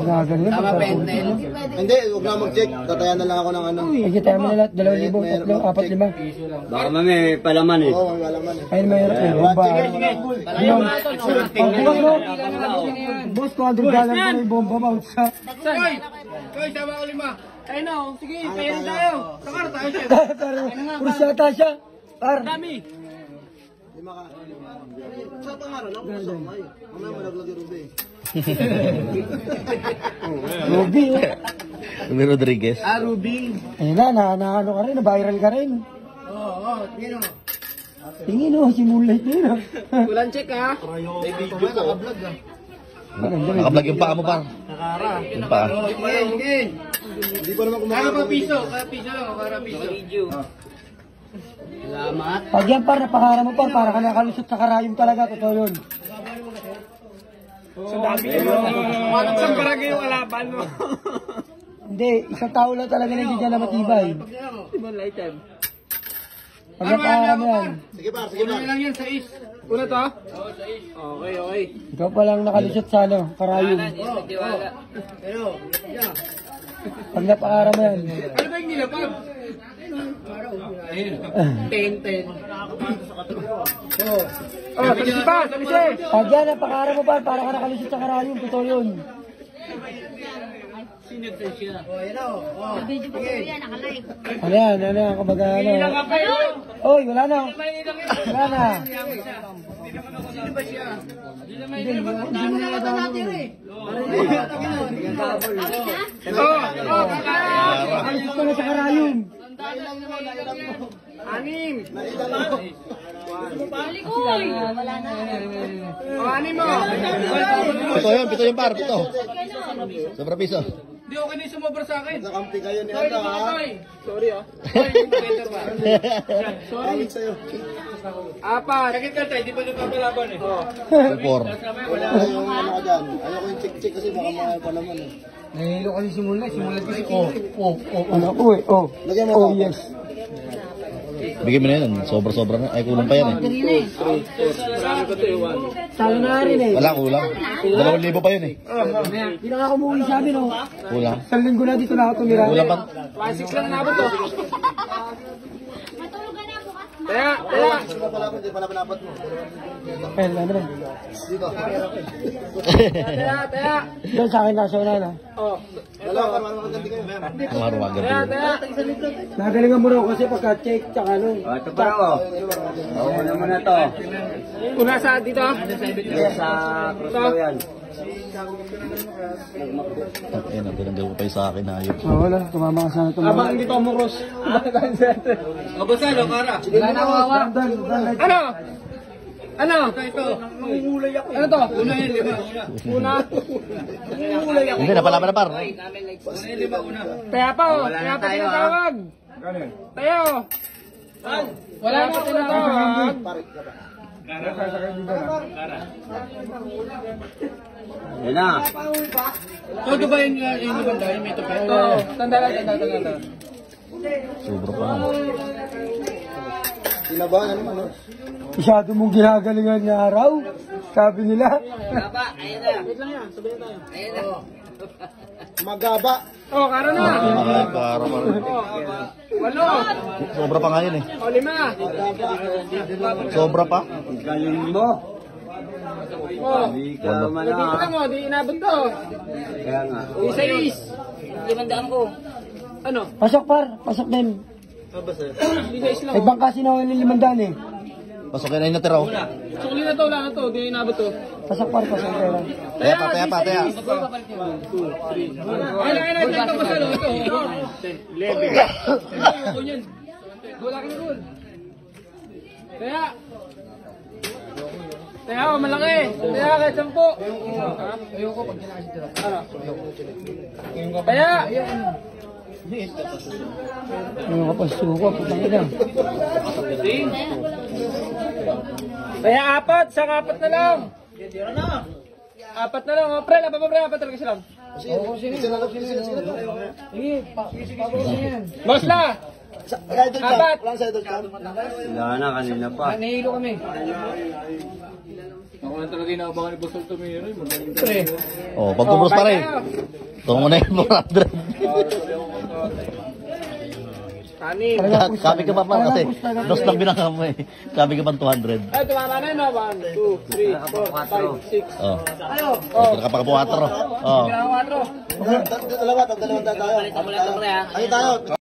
Gagaling. Tama pa yun. Hindi, huwag na mag-check. Tatayan na lang ako ng ano. Sige, tayo mo na lahat. 2,000, 3, 4, 5. Baka may palaman eh. Oo, may palaman eh. Ayun, mahirap eh. Bomba. Boss, $200 pa na yung bomba mo. Koy, sama ko 5. Ayun na, sige, pairin tayo. Sakar tayo siya. Purusyata siya. Par. Dami. Lima ka. Sa pangalan lang, puso ko kayo. Mamaya malaglag yung Ruby. Ruby. Ruby Rodriguez. Ruby. Ayun na, ano ka rin, na-viral ka rin. Oo, tingin o. Tingin o, si Moonlight na yun. Walang check ha. May video ko. Naka-vlog ah. Nakablog yung paa mo, par. Nakara. Yung paa. Sige. Hindi pa naman kumakain. Kaya pa piso lang, para piso. Video. Salamat. Pag yan par, napakara mo par, para ka nakalusot sa karayom talaga, totoo yun. Sa dami yun. Saan barangay yung alaban mo? Hindi, isang tao lang talaga na hindi dyan na matibay. Ibang lifetime. Pag napakara mo yan. Sige pa, sige pa. Una lang yan, 6. Una to? Oo, 6. Okay. Ikaw pa lang nakalusot sa ano, karayom. Pero, Pag napakara mo yan. ano ba yung nilapag? 10. Oh, talisi pa, talisi. Pag yan, napakara mo par, para ka nakalusot sa karayom, totoo yun. Video pa kayo yan, nakalive. Ano yan, kumbaga ano. Oy, wala na. Wala na. Hindi mo na natin eh. Nakalusot ka na sa karayom. 6. Malikoy! Wala na. O, 6 mo. Pito yun, par. Pito. Sobra piso. Di okay na sumobra sa akin. Nakampi kayo ni Anda ha. Sorry ah. Sorry, Balik sa'yo. 4. Sakit ka tayo, di pa nagpapalaban eh. Four. Wala yung ano ka dyan. Ayoko yung check-check kasi baka mga palaman eh. Nahihilo kasi simulan kasi ano ko eh, Lagyan mo oh ako. yes. Bigyan mo na yan. Sobra-sobra na. Ay, kulang pa yan eh. Talo na rin eh. Wala, kulang. 2,000 pa yun eh. Hindi na nga kumuwi sa amin oh. Kulang. Isang linggo na dito na ako tumira. Kulang pa. 6 lang nabot to. Kaya. Sige pa pala, hindi pala panapat mo. Eh, ano ba? Dito. Kaya. Doon sa akin nasa una na. Oh. Dalawa, para maganti kayo. Marumag ganti. Nagalingan mo raw kasi pagka-check tsaka ano. Ito pa ako. Una mo na to. Una sa dito. Sa cross daw yan. Ayun, nagdalang ko pa yung sa akin. Ayun. Wala, tumama ka sana tumama. Abang hindi pa umuros. Gonzalo, Kara. Wala na kawawa. Ano? Ito. Nangungulay ako. Ano to? Una yun, 5. Una. Nangungulay ako. Hindi, napalaban na par. Kaya pa oh. Kaya pa tinatawag. Tayo. Wala na tinatawag. Yan na. Todo ba yung banda? Yung may tupet? Oo. Tanda. Sobra pa na. Sinabahan, ano man. Masyado mong ginagalingan niya araw. Sabi nila. Magaba. Oh, Kara na. Para. 8. Sobra pa nga yun eh. O, 5. Sobra pa. Galing mo. Oh. Hindi ka man Nakikita mo, di inabot to. Kaya nga. Di 6. 500 ko. Ano? Pasok par, pasok din. Di 6 lang. May bangka sinawin ng 500 eh. Pasok yan na natira oh. Sukli na to, wala na to. Di inabot to. Pasok par, pasok pera. Taya pa. Ay, ito ko sa loob. 11. Wala ka na doon. Kaya, malaki. Kaya, kahit 10. Ayoko pag ginakasit dito. Kaya. Ano ka pa suko, putang ina. Kaya 4, sa 4 na lang. 4 na lang, oh. Pre, pre, 4 talaga sila. Sige, Boss la! idol cam. Apat. Walang sa idol cam. Wala na, kanina pa. Nahihilo kami. Ako lang talaga inaabangan ni Boss Altamiro. Magaling talaga. Oh, pagtubos pa rin. Tungo na yung 400. Kanin. Sabi ka pa man kasi, dos lang binaka mo eh. Sabi ka pa 200. Ay, tumama na yun, no? 1, 2, 3, 4, 5, 6. Oh. Oh, pinaka pa 4. Oh. Kailangan 4. Dalawa tayo. Ano tayo?